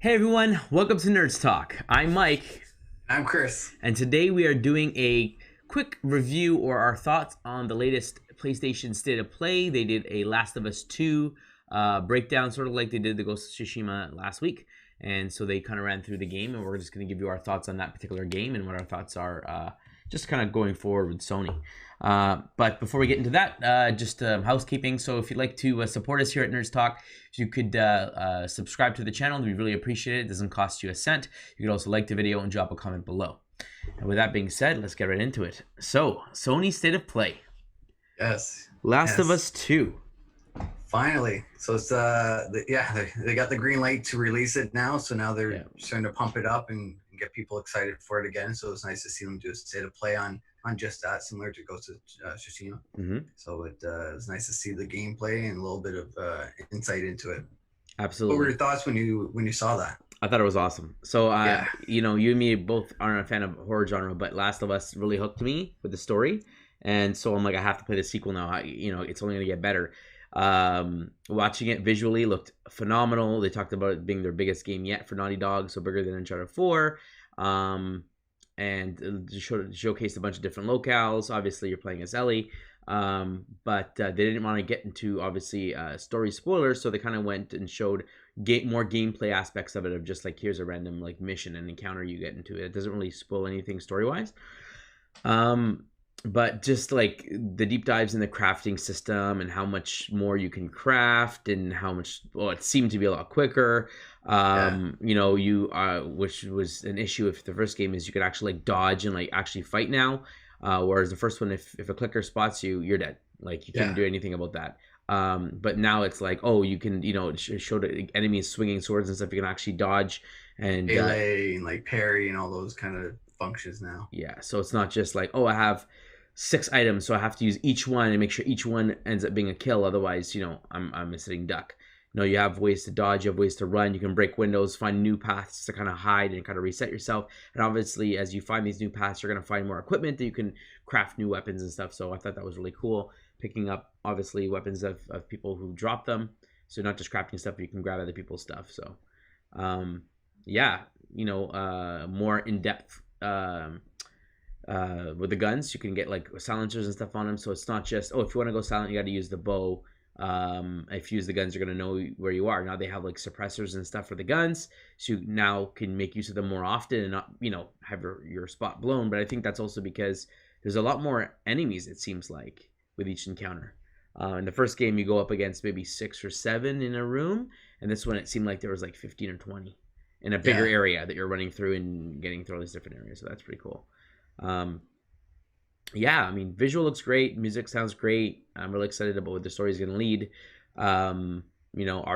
Hey everyone, welcome to Nerds Talk. I'm Mike, I'm Chris. and today we are doing a quick review or our thoughts on the latest PlayStation State of Play. They did a Last of Us 2 breakdown, sort of like they did the Ghost of Tsushima last week. And so they kind of ran through the game, and we're just going to give you our thoughts on that particular game and what our thoughts are just kind of going forward with Sony. But before we get into that, just housekeeping. So if you'd like to support us here at Nerds Talk, if you could subscribe to the channel, we really appreciate it. It doesn't cost you a cent. You could also like the video and drop a comment below. And with that being said, let's get right into it. So, Sony State of Play. Yes. Last of Yes. Us 2. Finally. So it's they got the green light to release it now. So now they're starting to pump it up and get people excited for it again. So it's nice to see them do a State of Play on just that, similar to Ghost of Tsushima. Mm-hmm. So it's nice to see the gameplay and a little bit of insight into it. Absolutely. What were your thoughts when you saw that? I thought it was awesome. So, you and me both aren't a fan of horror genre, but Last of Us really hooked me with the story. And so I'm like, I have to play the sequel now. It's only going to get better. Watching it visually looked phenomenal. They talked about it being their biggest game yet for Naughty Dog, so bigger than Uncharted 4. And showcased a bunch of different locales. Obviously, you're playing as Ellie. But they didn't want to get into obviously story spoilers, so they kind of went and showed more gameplay aspects of it, of just like, here's a random like mission and encounter you get into. It doesn't really spoil anything story wise, but just like the deep dives in the crafting system and how much more you can craft and how much, well, it seemed to be a lot quicker. Which was an issue if the first game, is you could actually like dodge and like actually fight now. Whereas the first one, if a clicker spots you, you're dead. Like, you can't do anything about that. But now it's like, oh, you can, it showed enemies swinging swords and stuff. You can actually dodge and melee and like parry and all those kind of functions now. Yeah, so it's not just like, oh, I have 6 items, so I have to use each one and make sure each one ends up being a kill. Otherwise, I'm a sitting duck. You have ways to dodge, you have ways to run, you can break windows, find new paths to kind of hide and kind of reset yourself. And obviously, as you find these new paths, you're going to find more equipment that you can craft new weapons and stuff. So I thought that was really cool, picking up, obviously, weapons of people who drop them. So not just crafting stuff, but you can grab other people's stuff. So, more in-depth with the guns. You can get like silencers and stuff on them. So it's not just, oh, if you want to go silent, you got to use the bow. If you use the guns, you're going to know where you are. Now they have like suppressors and stuff for the guns, so you now can make use of them more often and not have your spot blown. But I think that's also because there's a lot more enemies, it seems like, with each encounter. In the first game, you go up against maybe 6 or 7 in a room, and this one, it seemed like there was like 15 or 20 in a bigger area that you're running through and getting through all these different areas. So that's pretty cool. Visual looks great, music sounds great. I'm really excited about what the story is going to lead. Are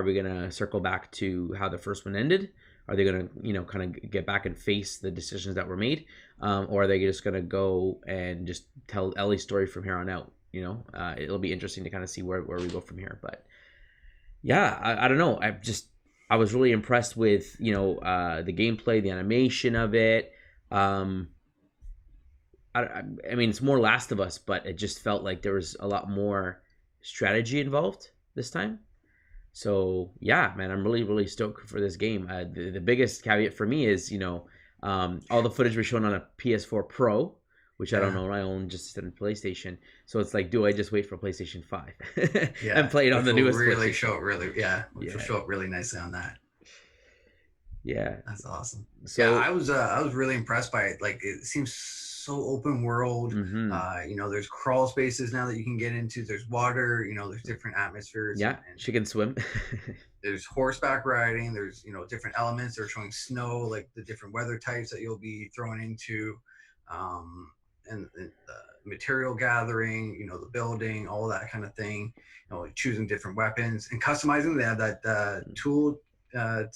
we going to circle back to how the first one ended? Are they going to kind of get back and face the decisions that were made, or are they just going to go and just tell Ellie's story from here on out? It'll be interesting to kind of see where we go from here. But I don't know, I was really impressed with the gameplay, the animation of it. I mean, it's more Last of Us, but it just felt like there was a lot more strategy involved this time. So yeah, man, I'm really, really stoked for this game. The biggest caveat for me is, all the footage was shown on a PS4 Pro, which I don't know, I own just a PlayStation. So it's like, do I just wait for PlayStation 5 and play it on the newest? Which will show up really nicely on that. Yeah, that's awesome. So I was really impressed by it. Like, it seems so open world. There's crawl spaces now that you can get into. There's water. There's different atmospheres. Yeah, and she can swim. There's horseback riding. There's different elements. They're showing snow, like the different weather types that you'll be thrown into, and material gathering. The building, all that kind of thing. Choosing different weapons and customizing. They have that tool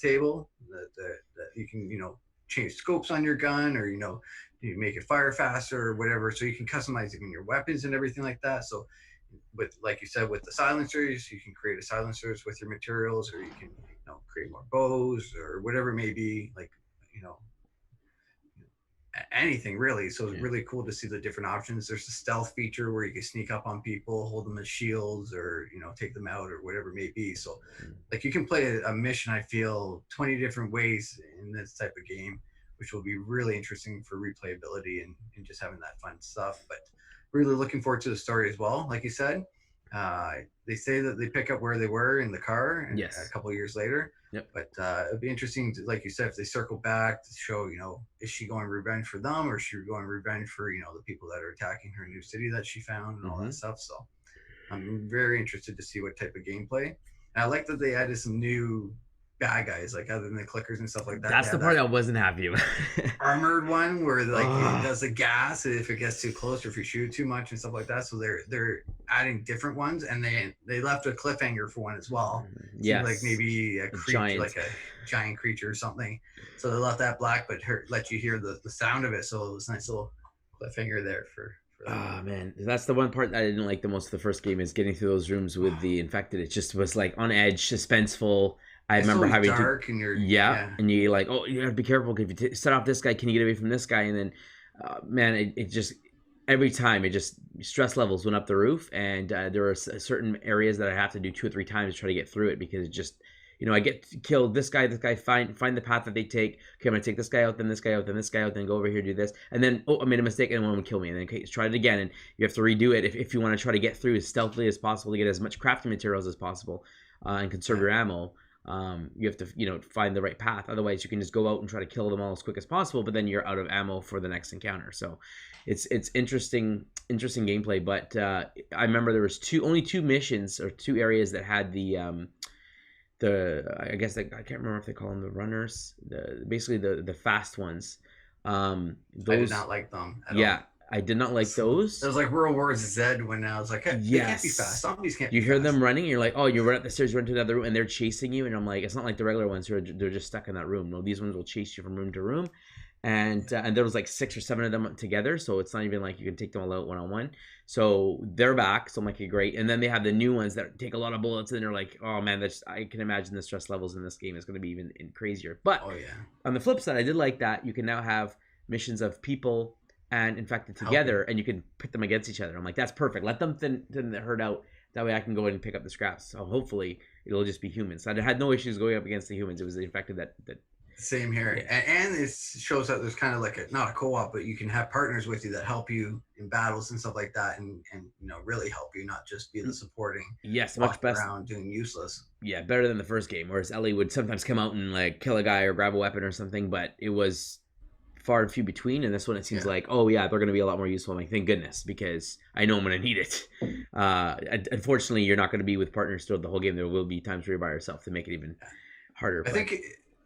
table that you can change scopes on your gun, or you make it fire faster or whatever, so you can customize even your weapons and everything like that. So with, like you said, with the silencers, you can create a silencers with your materials, or you can create more bows or whatever it may be, like anything really. So it's Yeah. really cool to see the different options. There's a stealth feature where you can sneak up on people, hold them as shields, or take them out or whatever it may be. So Mm. like you can play a mission, I feel, 20 different ways in this type of game, which will be really interesting for replayability and just having that fun stuff. But really looking forward to the story as well. Like you said, they say that they pick up where they were in the car and a Yes. couple of years later. Yep. But it'd be interesting to, like you said, if they circle back to show, is she going revenge for them, or is she going revenge for, the people that are attacking her new city that she found and all Hmm. that stuff. So I'm very interested to see what type of gameplay. And I like that they added some new bad guys, like other than the clickers and stuff like that. They That's the have part that I wasn't happy about. armored one where like it Ugh. does the gas if it gets too close or if you shoot too much and stuff like that. So they're adding different ones, and they left a cliffhanger for one as well. Seems like Yes. maybe a A creature, giant. like a giant creature or something. So they left that black, but let you hear the sound of it. So it was a nice little cliffhanger there for that Oh one. man, that's the one part I didn't like the most of the first game is getting through those rooms with the infected. It just was like on edge, suspenseful. I It's remember always having to, dark, and yeah, yeah. and you like, oh, you have to be careful because if you set off this guy, can you get away from this guy? And then, man, it just every time it just stress levels went up the roof, and there were certain areas that I have to do 2 or 3 times to try to get through it because it just I get killed. This guy, find the path that they take. Okay, I'm gonna take this guy out, then this guy out, then this guy out, then go over here, do this, and then I made a mistake, and one would kill me, and then okay, try it again, and you have to redo it if you want to try to get through as stealthily as possible to get as much crafting materials as possible, and conserve Yeah. your ammo. You have to find the right path. Otherwise, you can just go out and try to kill them all as quick as possible, but then you're out of ammo for the next encounter. So, it's interesting gameplay. But I remember there was only two missions or two areas that had I guess I can't remember if they call them the runners, basically the fast ones. I did Those, not like them at yeah, all. I did not like It those. was like World War Z when I was like, hey, they can't be fast. Yes, Zombies can't you be hear fast. them running, and you're like, oh, you run up the stairs, you run to another room, and they're chasing you, and I'm like, it's not like the regular ones who they're just stuck in that room. No, these ones will chase you from room to room, and there was like 6 or 7 of them together, so it's not even like you can take them all out one on one. So they're back, so I'm like, okay, great. And then they have the new ones that take a lot of bullets, and they're like, oh man, I can imagine the stress levels in this game is going to be even crazier. But Oh yeah, on the flip side, I did like that you can now have missions of people and infected help you. together, and you can pit them against each other. I'm like, that's perfect. Let them thin the herd out. That way, I can go in and pick up the scraps. So hopefully, it'll just be humans. I had no issues going up against the humans. It was the infected that. Same here, Yeah. and it shows that there's kind of like not a co-op, but you can have partners with you that help you in battles and stuff like that, and really help you, not just be the supporting, Yes, much walking best. around doing useless. Yeah, better than the first game. Whereas Ellie would sometimes come out and like kill a guy or grab a weapon or something, but it was far and few between. And this one, it seems Yeah. like, oh yeah, they're going to be a lot more useful. I'm like, thank goodness, because I know I'm going to need it. Unfortunately, you're not going to be with partners throughout the whole game. There will be times where you're by yourself to make it even harder. I think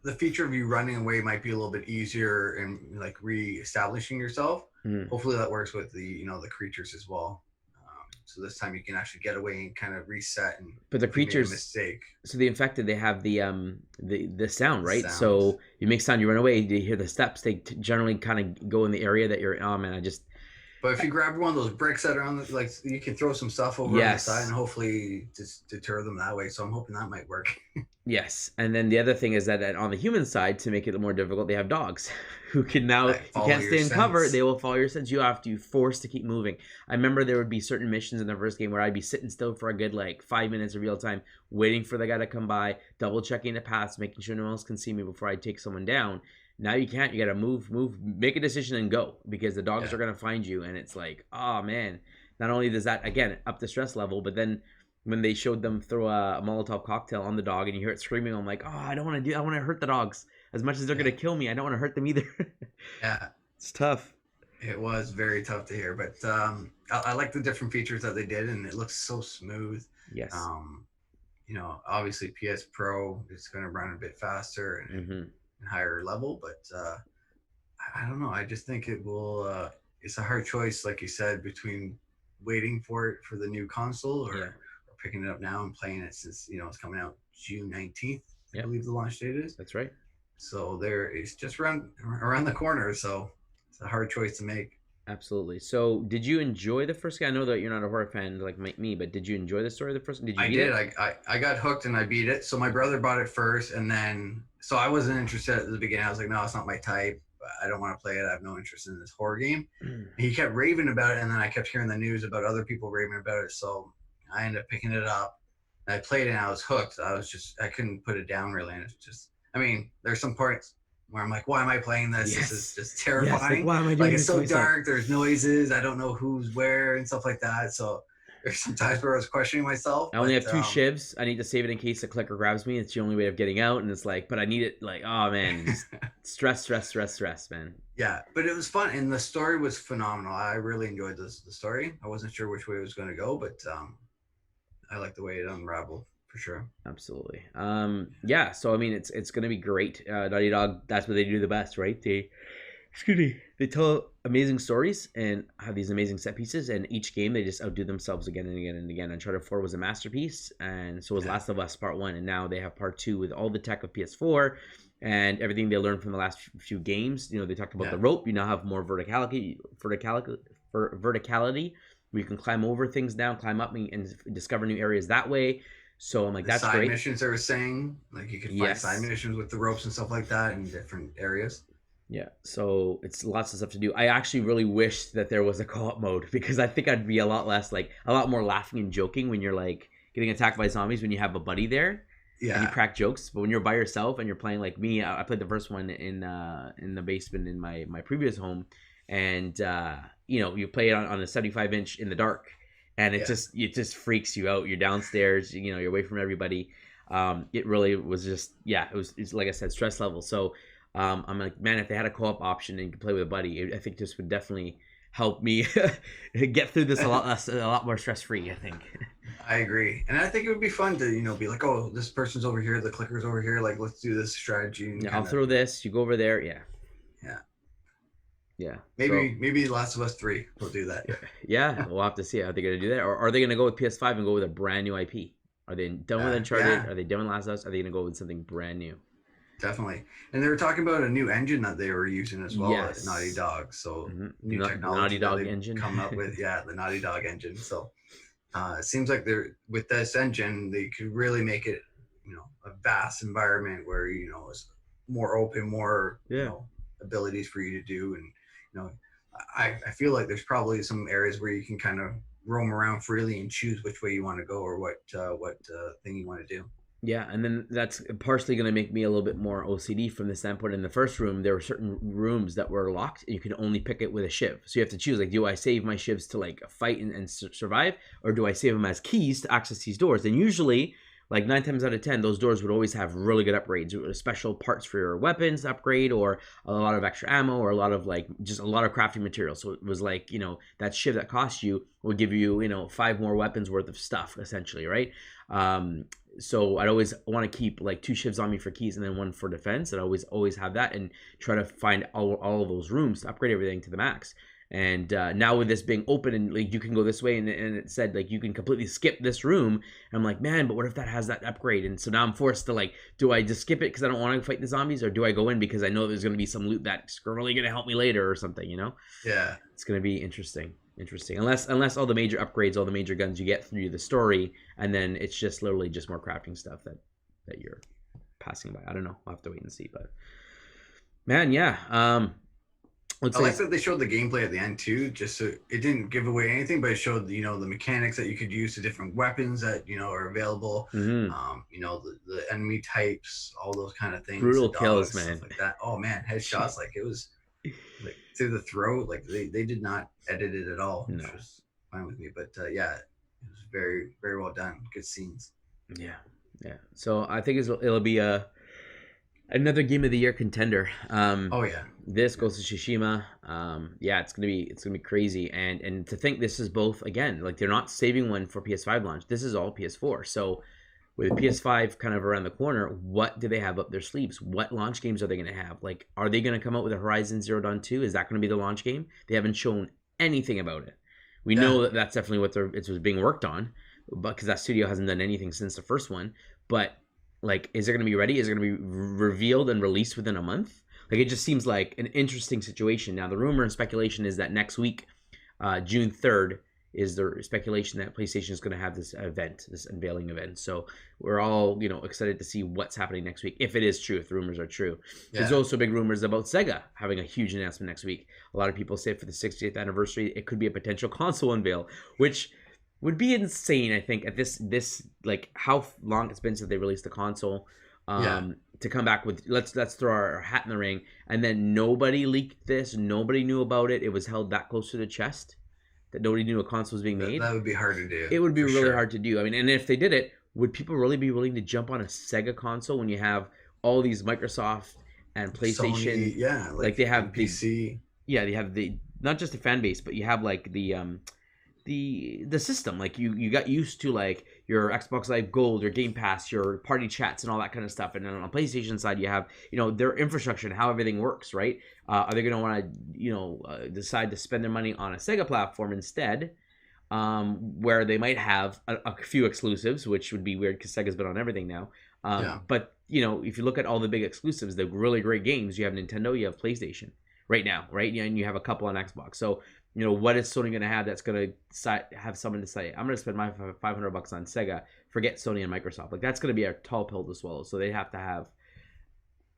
the feature of you running away might be a little bit easier and like re-establishing yourself. Mhm. Hopefully that works with the the creatures as well. So this time you can actually get away and kind of reset. And But the if you made a creatures, mistake, so the infected, they have the sound, the right? sounds. So you make sound, you run away, you hear the steps. They generally kind of go in the area that you're. Oh man, But if you grab one of those bricks that are on the, like, you can throw some stuff over on the side yes. and hopefully just deter them that way. So I'm hoping that might work. Yes, and then the other thing is that on the human side, to make it more difficult, they have dogs who can now, Like, if you follow can't your stay in cover, sense. they will follow your sense. You have to force to keep moving. I remember there would be certain missions in the first game where I'd be sitting still for a good like 5 minutes of real time, waiting for the guy to come by, double checking the paths, making sure no one else can see me before I take someone down. Now you can't. You got to move, make a decision and go because the dogs Yeah. are gonna find you, and it's like, oh man. Not only does that again up the stress level, but then when they showed them throw a Molotov cocktail on the dog and you hear it screaming, I'm like, oh, I don't want to do. I want to hurt the dogs as much as they're Yeah. gonna kill me. I don't want to hurt them either. Yeah. It's tough. It was very tough to hear, but I like the different features that they did, and it looks so smooth. Yes. Obviously PS Pro is going to run a bit faster and higher level, but I don't know. I just think it will. It's a hard choice, like you said, between waiting for it for the new console or picking it up now and playing it since it's coming out June 19th. I believe the launch date is. That's right. So it's just around the corner. So it's a hard choice to make. Absolutely. So, did you enjoy the first game? I know that you're not a horror fan like me, but did you enjoy the story of the first? Did you I beat did. it? I got hooked and I beat it. So my brother bought it first, and then so I wasn't interested at the beginning. I was like, no, it's not my type. I don't want to play it. I have no interest in this horror game. And he kept raving about it, and then I kept hearing the news about other people raving about it. So I ended up picking it up. And I played it, and I was hooked. I couldn't put it down really. And it's just, I mean, there's some parts where I'm like, why am I playing this? Yes. This is just Yes, like, terrifying. why am I doing It's this to so myself? dark. There's noises. I don't know who's where and stuff like that. So there's some times where I was questioning myself. I only have 2 shivs. I need to save it in case the clicker grabs me. It's the only way of getting out, and it's like, but I need it. Like, oh man, just stress, man. Yeah, but it was fun, and the story was phenomenal. I really enjoyed the story. I wasn't sure which way it was going to go, but I like the way it unraveled for sure. Absolutely. Yeah. So I mean, it's going to be great. Naughty Dog. That's what they do the best, right? They tell amazing stories and have these amazing set pieces, and each game they just outdo themselves again and again and again. Uncharted 4 was a masterpiece, and so was Last of Us Part 1, and now they have Part 2 with all the tech of PS4 and everything they learned from the last few games. You know, they talked about the rope. You now have more verticality, where you can climb over things now, climb up and discover new areas that way. So I'm like, that's side great. Missions they were saying, like you could find side missions with the ropes and stuff like that in different areas. Yeah, so it's lots of stuff to do. I actually really wish that there was a co-op mode, because I think I'd be a lot more laughing and joking when you're like getting attacked by zombies when you have a buddy there. Yeah. And you crack jokes, but when you're by yourself and you're playing like me, I played the first one in the basement in my previous home, and you know, you play it on a 75-inch in the dark, and it just freaks you out. You're downstairs, you know, you're away from everybody. It really was just it's like I said, stress level. So I'm like, man, if they had a co-op option and you could play with a buddy, I think this would definitely help me get through this a lot more stress-free, I think. I agree. And I think it would be fun to, you know, be like, oh, this person's over here, the clicker's over here, like, let's do this strategy. And I'll throw this, you go over there, Yeah. Maybe Last of Us 3 will do that. Yeah, we'll have to see. Are they going to do that? Or are they going to go with PS5 and go with a brand new IP? Are they done with Uncharted? Yeah. Are they done with Last of Us? Are they going to go with something brand new? Definitely. And they were talking about a new engine that they were using as well at Naughty Dog. So new technology Naughty Dog engine come up with, the Naughty Dog engine. So it seems like they're with this engine, they could really make it, you know, a vast environment where, you know, it's more open, more you know, abilities for you to do. And you know, I feel like there's probably some areas where you can kind of roam around freely and choose which way you want to go or what thing you want to do. Yeah, and then that's partially going to make me a little bit more OCD from the standpoint. In the first room, there were certain rooms that were locked, and you could only pick it with a shiv. So you have to choose, like, do I save my shivs to, like, fight and survive, or do I save them as keys to access these doors? And usually, like 9 times out of 10, those doors would always have really good upgrades, special parts for your weapons upgrade, or a lot of extra ammo, or a lot of, like, just a lot of crafting material. So it was like, you know, that shiv that cost you would give you, you know, 5 more weapons worth of stuff, essentially, right? So I'd always want to keep like 2 shivs on me for keys and then 1 for defense. And I always have that and try to find all of those rooms to upgrade everything to the max. And now with this being open and like you can go this way and it said like you can completely skip this room. And I'm like, man, but what if that has that upgrade? And so now I'm forced to like, do I just skip it because I don't want to fight the zombies, or do I go in because I know there's going to be some loot that's really going to help me later or something, you know? Yeah. It's going to be interesting. Unless all the major upgrades, all the major guns you get through the story, and then it's just literally just more crafting stuff that you're passing by. I don't know. I'll have to wait and see. But man, yeah. I like that they showed the gameplay at the end too. Just so it didn't give away anything, but it showed, you know, the mechanics that you could use, the different weapons that, you know, are available. You know, the enemy types, all those kind of things. Brutal kills, man. Like that. Oh man, headshots. Like it was like through the throat. Like they did not edit it at all. No. Which was fine with me. But yeah, it was very, very well done. Good scenes. Yeah. So I think it'll be another game of the year contender. Oh yeah. This Ghost of Tsushima. Yeah, it's gonna be crazy. And to think this is both, again, like they're not saving one for PS5 launch. This is all PS4. So with PS5 kind of around the corner, what do they have up their sleeves? What launch games are they going to have? Like, are they going to come out with a Horizon Zero Dawn 2? Is that going to be the launch game? They haven't shown anything about it. We know that that's definitely what it was being worked on, but because that studio hasn't done anything since the first one. But like, is it going to be ready? Is it going to be revealed and released within a month? Like, it just seems like an interesting situation. Now, the rumor and speculation is that next week, June 3rd, is there speculation that PlayStation is going to have this event, this unveiling event. So we're all, excited to see what's happening next week, if it is true, if the rumors are true. There's Yeah. also big rumors about Sega having a huge announcement next week. A lot of people say for the 60th anniversary, it could be a potential console unveil, which would be insane. I think at this like how long it's been since they released the console. Yeah. To come back with let's throw our hat in the ring, and then nobody leaked this, nobody knew about it. It was held that close to the chest that nobody knew a console was being That, made. that would be hard to do. It would be For really sure. hard to do. I mean, and if they did it, would people really be willing to jump on a Sega console when you have all these Microsoft and PlayStation? Sony, yeah, Like they have the PC. yeah, they have the not just the fan base, but you have like the system. Like you got used to like your Xbox Live Gold, your Game Pass, your party chats, and all that kind of stuff. And then on PlayStation side, you have their infrastructure and how everything works, right? Are they going to want to decide to spend their money on a Sega platform instead, where they might have a few exclusives, which would be weird because Sega's been on everything now. Yeah. But if you look at all the big exclusives, the really great games, you have Nintendo, you have PlayStation right now, right? And you have a couple on Xbox. So what is Sony going to have that's going to have someone to say, I'm going to spend my $500 on Sega, forget Sony and Microsoft? Like that's going to be a tall pill to swallow. So they have to have,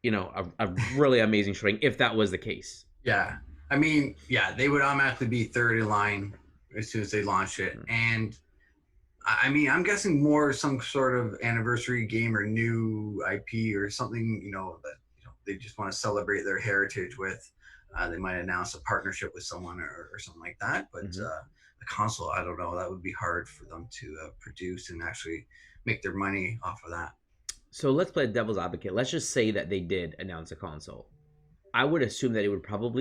a really amazing showing if that was the case. Yeah. I mean, yeah, they would automatically be third in line as soon as they launch it. And I mean, I'm guessing more some sort of anniversary game or new IP or something, that they just want to celebrate their heritage with. They might announce a partnership with someone or something like that. But the console, I don't know. That would be hard for them to produce and actually make their money off of that. So let's play devil's advocate. Let's just say that they did announce a console. I would assume that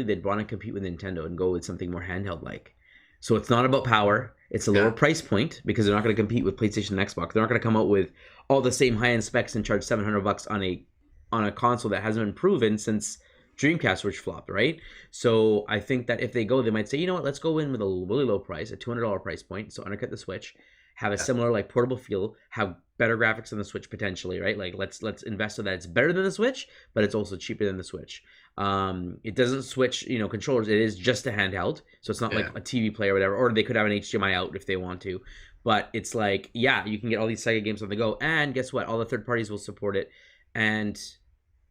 they'd want to compete with Nintendo and go with something more handheld like. So it's not about power. It's a lower price point because they're not going to compete with PlayStation and Xbox. They're not going to come out with all the same high-end specs and charge $700 on a console that hasn't been proven since Dreamcast, which flopped, right? So I think that if they go, they might say, you know what, let's go in with a really low price, a $200 price point, so undercut the Switch, have a similar like portable feel, have better graphics than the Switch potentially, right? Like let's invest so that it's better than the Switch, but it's also cheaper than the Switch. It doesn't switch, controllers. It is just a handheld, so it's not like a TV player or whatever. Or they could have an HDMI out if they want to. But it's like, yeah, you can get all these Sega games on the go, and guess what? All the third parties will support it, and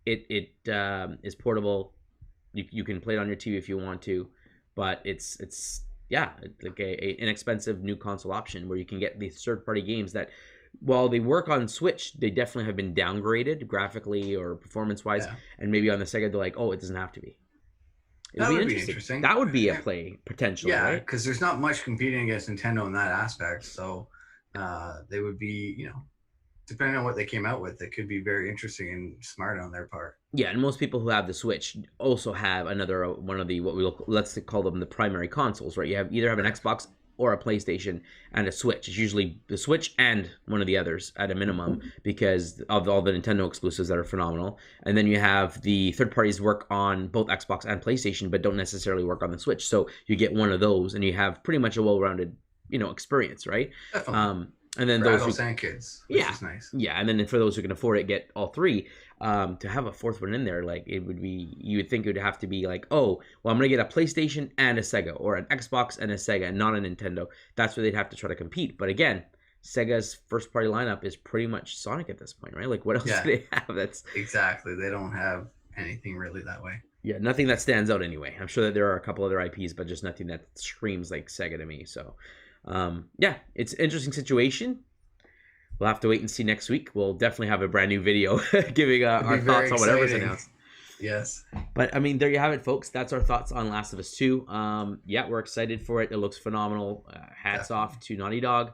it is portable. You can play it on your TV if you want to, but it's like a inexpensive new console option where you can get these third party games that, while they work on Switch, they definitely have been downgraded graphically or performance wise, and maybe on the Sega they're like, oh, it doesn't have to be. That would be interesting. That would be a play potential, yeah, right? because there's not much competing against Nintendo in that aspect. So they would be, depending on what they came out with, it could be very interesting and smart on their part. Yeah, and most people who have the Switch also have another one of the let's call them the primary consoles, right? You either have an Xbox or a PlayStation and a Switch. It's usually the Switch and one of the others at a minimum because of all the Nintendo exclusives that are phenomenal. And then you have the third parties work on both Xbox and PlayStation, but don't necessarily work on the Switch. So you get one of those, and you have pretty much a well-rounded, experience, right? Definitely. And then for those adults and kids, which is nice. Yeah, and then for those who can afford it, get all three. To have a fourth one in there, like you would think it would have to be like, oh, well, I'm gonna get a PlayStation and a Sega, or an Xbox and a Sega, and not a Nintendo. That's where they'd have to try to compete. But again, Sega's first party lineup is pretty much Sonic at this point, right? Like, what else do they have? That's exactly. They don't have anything really that way. Yeah, nothing that stands out anyway. I'm sure that there are a couple other IPs, but just nothing that screams like Sega to me. So, yeah, it's an interesting situation. We'll have to wait and see next week. We'll definitely have a brand new video giving our thoughts on whatever's announced. Yes. But, I mean, there you have it, folks. That's our thoughts on Last of Us 2. Yeah, we're excited for it. It looks phenomenal. Hats off to Naughty Dog.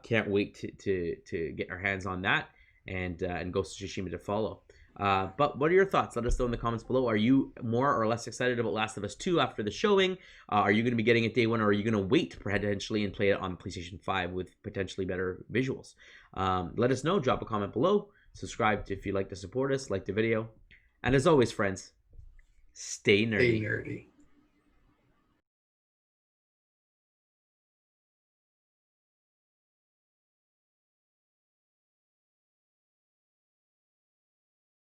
Can't wait to get our hands on that and Ghost of Tsushima to follow. But what are your thoughts? Let us know in the comments below. Are you more or less excited about Last of Us 2 after the showing? Are you going to be getting it day one, or are you going to wait potentially and play it on PlayStation 5 with potentially better visuals? Let us know. Drop a comment below. Subscribe if you'd like to support us. Like the video. And as always, friends, stay nerdy. Stay nerdy.